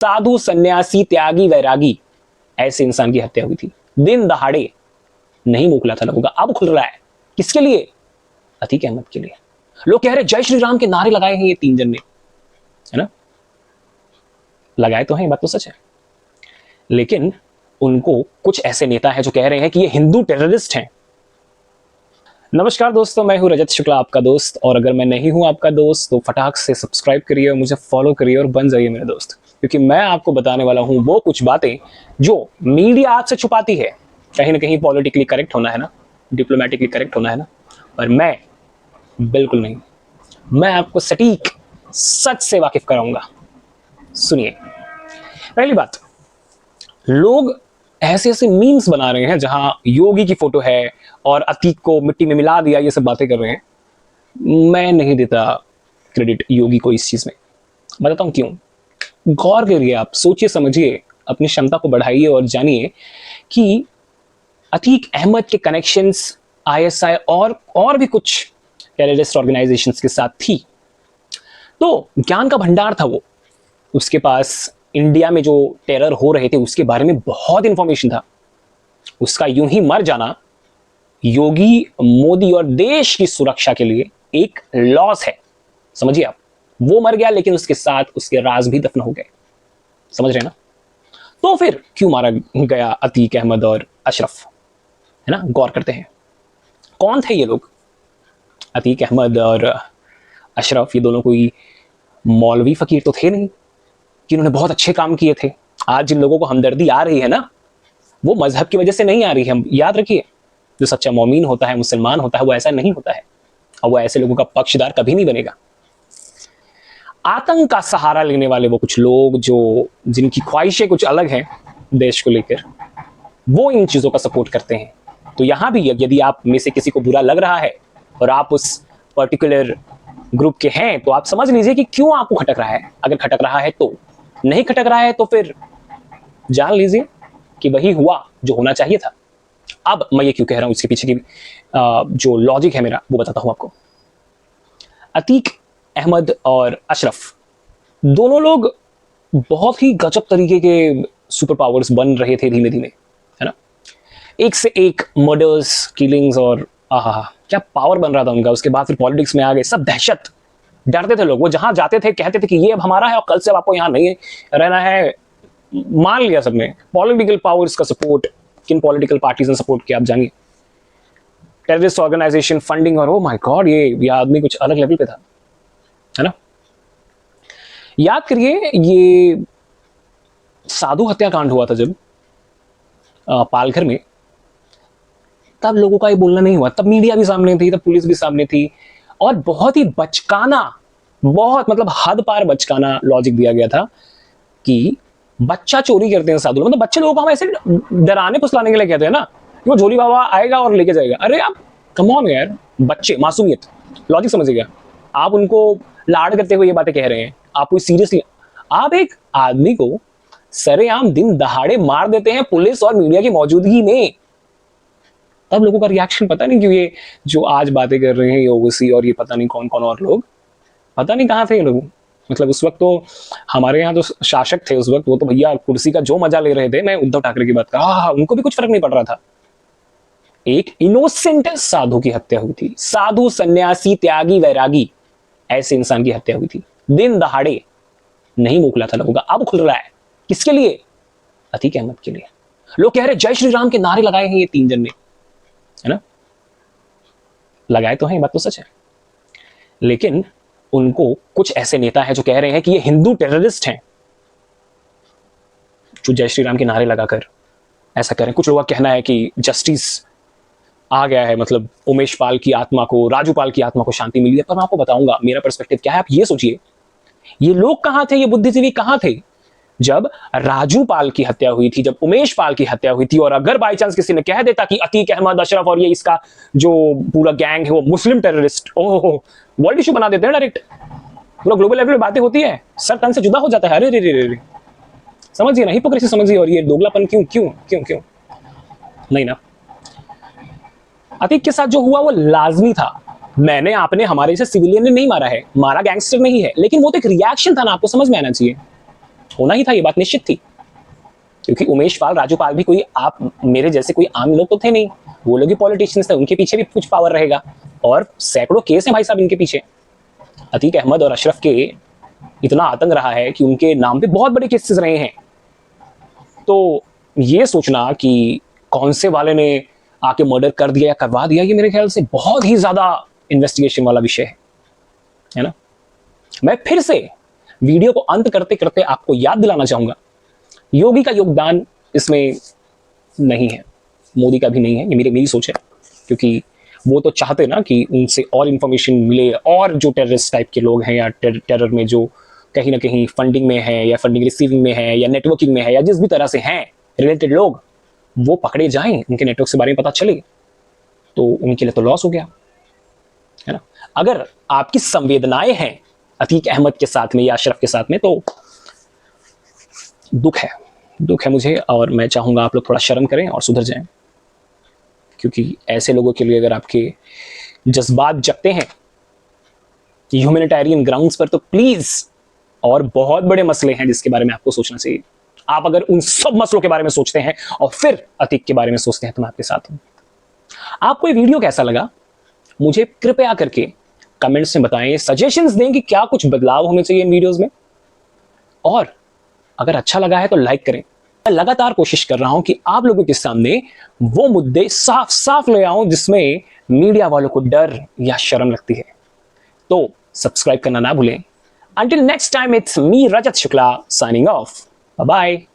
साधु सन्यासी त्यागी वैरागी ऐसे इंसान की हत्या हुई थी। दिन दहाड़े नहीं मोकला था लोगों का, अब खुल रहा है। किसके लिए? अतीक अहमद के लिए। लोग कह रहे जय श्री राम के नारे लगाए हैं ये तीन जन ने, है ना? लगाए तो हैं, बात तो सच है। लेकिन उनको कुछ ऐसे नेता हैं जो कह रहे हैं कि ये हिंदू टेररिस्ट हैं। नमस्कार दोस्तों, मैं हूं रजत शुक्ला, आपका दोस्त। और अगर मैं नहीं हूं आपका दोस्त तो फटाक से सब्सक्राइब करिए और मुझे फॉलो करिए और बन जाइए मेरे दोस्त, क्योंकि मैं आपको बताने वाला हूं वो कुछ बातें जो मीडिया आपसे छुपाती है। कहीं ना कहीं पॉलिटिकली करेक्ट होना है ना, डिप्लोमेटिकली करेक्ट होना है ना, और मैं बिल्कुल नहीं, मैं आपको सटीक सच से वाकिफ कराऊंगा। सुनिए, पहली बात, लोग ऐसे ऐसे मीम्स बना रहे हैं जहां योगी की फोटो है और अतीक को मिट्टी में मिला दिया, ये सब बातें कर रहे हैं। मैं नहीं देता क्रेडिट योगी को इस चीज में, बताता हूं क्यों। गौर करिए, आप सोचिए समझिए, अपनी क्षमता को बढ़ाइए और जानिए कि अतीक अहमद के कनेक्शंस आईएसआई और भी कुछ टेररिस्ट ऑर्गेनाइजेशंस के साथ थी। तो ज्ञान का भंडार था वो, उसके पास इंडिया में जो टेरर हो रहे थे उसके बारे में बहुत इंफॉर्मेशन था। उसका यूं ही मर जाना योगी, मोदी और देश की सुरक्षा के लिए एक लॉस है, समझिए आप। वो मर गया लेकिन उसके साथ उसके राज भी दफन हो गए, समझ रहे ना? तो फिर क्यों मारा गया अतीक अहमद और अशरफ, है ना? गौर करते हैं, कौन थे ये लोग? अतीक अहमद और अशरफ ये दोनों कोई मौलवी फकीर तो थे नहीं कि इन्होंने बहुत अच्छे काम किए थे। आज जिन लोगों को हमदर्दी आ रही है ना, वो मजहब की वजह से नहीं आ रही है। याद रखिए, जो सच्चा मोमिन होता है, मुसलमान होता है, वो ऐसा नहीं होता है, और वो ऐसे लोगों का पक्षधर कभी नहीं बनेगा। आतंक का सहारा लेने वाले वो कुछ लोग जो जिनकी ख्वाहिशें कुछ अलग हैं देश को लेकर, वो इन चीजों का सपोर्ट करते हैं। तो यहां भी यदि आप में से किसी को बुरा लग रहा है और आप उस पर्टिकुलर ग्रुप के हैं, तो आप समझ लीजिए कि क्यों आपको खटक रहा है। अगर खटक रहा है तो, नहीं खटक रहा है तो फिर जान लीजिए कि वही हुआ जो होना चाहिए था। अब मैं ये क्यों कह रहा हूं, इसके पीछे की जो लॉजिक है मेरा वो बताता हूं आपको। अतीक अहमद और अशरफ दोनों लोग बहुत ही गजब तरीके के सुपर पावर्स बन रहे थे धीमे धीमे, है ना? एक से एक मर्डर्स, किलिंग्स, और आहा क्या पावर बन रहा था उनका। उसके बाद फिर पॉलिटिक्स में आ गए, सब दहशत, डरते थे लोग। वो जहां जाते थे कहते थे कि ये अब हमारा है और कल से अब आपको यहां नहीं रहना है। मान लिया सबने। पॉलिटिकल पावर्स का सपोर्ट, किन पॉलिटिकल पार्टीज ने सपोर्ट किया आप जानिए। टेररिस्ट ऑर्गेनाइजेशन, फंडिंग, और ओ माय गॉड, ये आदमी कुछ अलग लेवल पे था, है ना? याद करिए, ये साधु हत्याकांड हुआ था जब पालघर में, तब लोगों का ये बोलना नहीं हुआ। तब मीडिया भी सामने थी, तब पुलिस भी सामने थी, और बहुत ही बचकाना, बहुत मतलब हद पार बचकाना लॉजिक दिया गया था कि बच्चा चोरी करते हैं साधु। मतलब बच्चे लोगों को हम ऐसे डराने फुसलाने के लिए कहते हैं ना कि वो झोली बाबा आएगा और लेके जाएगा। अरे आप कम ऑन यार, बच्चे, मासूमियत, लॉजिक समझिएगा। आप उनको लाड करते हुए ये बातें कह रहे हैं, आप कोई सीरियसली, आप एक आदमी को सरेआम दिन दहाड़े मार देते हैं पुलिस और मीडिया की मौजूदगी में। तब लोगों का रिएक्शन पता नहीं क्यों, ये जो आज बातें कर रहे हैं ये ओवैसी और ये पता नहीं कौन कौन और लोग, पता नहीं कहाँ थे ये लोग। मतलब उस वक्त तो हमारे यहाँ जो शासक थे उस वक्त, वो तो भैया कुर्सी का जो मजा ले रहे थे। मैं उद्धव ठाकरे की बात कर रहा हूं, उनको भी कुछ फर्क नहीं पड़ रहा था। एक इनोसेंट साधु की हत्या हुई थी, साधु सन्यासी त्यागी वैरागी ऐसे इंसान की हत्या हुई थी। दिन दहाड़े नहीं मोकला था लोगों का, अब खुल रहा है। किसके लिए? अतीक अहमद के लिए। लोग कह रहे जय श्री राम के नारे लगाए हैं ये तीन जन ने, है ना? लगाए तो हैं, बात तो सच है। लेकिन उनको कुछ ऐसे नेता हैं जो कह रहे हैं कि ये हिंदू टेररिस्ट हैं, जो जय श्री राम के नारे लगाकर ऐसा करें। कुछ लोगों का कहना है कि जस्टिस आ गया है, मतलब उमेश पाल की आत्मा को, राजू पाल की आत्मा को शांति मिली है। पर मैं आपको बताऊंगा मेरा पर्सपेक्टिव क्या है। आप ये सोचिए, ये लोग कहां थे, ये बुद्धिजीवी कहां थे जब राजू पाल की हत्या हुई थी, जब उमेश पाल की हत्या हुई थी? और अगर बाई चांस किसी ने कह देता कि अतीक अहमद, अशरफ और ये इसका जो पूरा गैंग है वो मुस्लिम टेररिस्ट, ओहो, वर्ल्ड इशू बना देते हैं डायरेक्ट। पूरा ग्लोबल लेवल पे बातें होती है, सर तन से जुदा हो जाता है। अरे रे रे रे, समझिए ना, हिपोक्रेसी समझिए। और ये दोगलापन क्यों क्यों क्यों क्यों नहीं ना। अतीक के साथ जो हुआ वो लाजमी था। मैंने, आपने, हमारे जैसे सिविलियन ने नहीं मारा है, मारा गैंगस्टर नहीं है, लेकिन वो तो एक रिएक्शन था ना, आपको समझ में आना चाहिए। होना ही था, ये बात निश्चित थी, क्योंकि उमेश पाल, राजू पाल भी कोई आप मेरे जैसे कोई आम लोग तो थे नहीं, वो लोग ही पॉलिटिशियंस थे, उनके पीछे भी कुछ पावर रहेगा, और सैकड़ों केस हैं भाई साहब इनके पीछे। अतीक अहमद और अशरफ के इतना आतंक रहा है कि उनके नाम पे बहुत बड़े केसेस रहे हैं। तो ये सोचना कि कौन से वाले ने आके मर्डर कर दिया या करवा दिया, ये मेरे ख्याल से बहुत ही ज्यादा इन्वेस्टिगेशन वाला विषय है ना। मैं फिर से वीडियो को अंत करते करते आपको याद दिलाना चाहूंगा, योगी का योगदान इसमें नहीं है, मोदी का भी नहीं है, ये मेरी सोच है, क्योंकि वो तो चाहते ना कि उनसे और इंफॉर्मेशन मिले, और जो टेररिस्ट टाइप के लोग हैं या टेरर में जो कहीं ना कहीं फंडिंग में है या फंडिंग रिसीविंग में है या नेटवर्किंग में है या जिस भी तरह से हैं रिलेटेड लोग, वो पकड़े जाएं, उनके नेटवर्क के बारे में पता चले, तो उनके लिए तो लॉस हो गया, है ना। अगर आपकी संवेदनाएं हैं अतीक अहमद के साथ में या अशरफ के साथ में, तो दुख है मुझे, और मैं चाहूंगा आप लोग थोड़ा शर्म करें और सुधर जाएं, क्योंकि ऐसे लोगों के लिए अगर आपके जज्बात जगते हैं ह्यूमैनिटेरियन ग्राउंड्स पर, तो प्लीज, और बहुत बड़े मसले हैं जिसके बारे में आपको सोचना चाहिए। आप अगर उन सब मसलों के बारे में सोचते हैं और फिर अतीक के बारे में सोचते हैं, तो मैं आपके साथ हूं। आपको ये वीडियो कैसा लगा मुझे कृपया करके कमेंट्स में बताएं, सजेशंस दें कि क्या कुछ बदलाव होने चाहिए इन वीडियोस में, और अगर अच्छा लगा है तो लाइक करें। मैं लगातार कोशिश कर रहा हूं कि आप लोगों के सामने वो मुद्दे साफ साफ ले आऊं जिसमें मीडिया वालों को डर या शर्म लगती है। तो सब्सक्राइब करना ना भूलें। Until next time, it's me, Rajat Shukla, signing off. Bye-bye.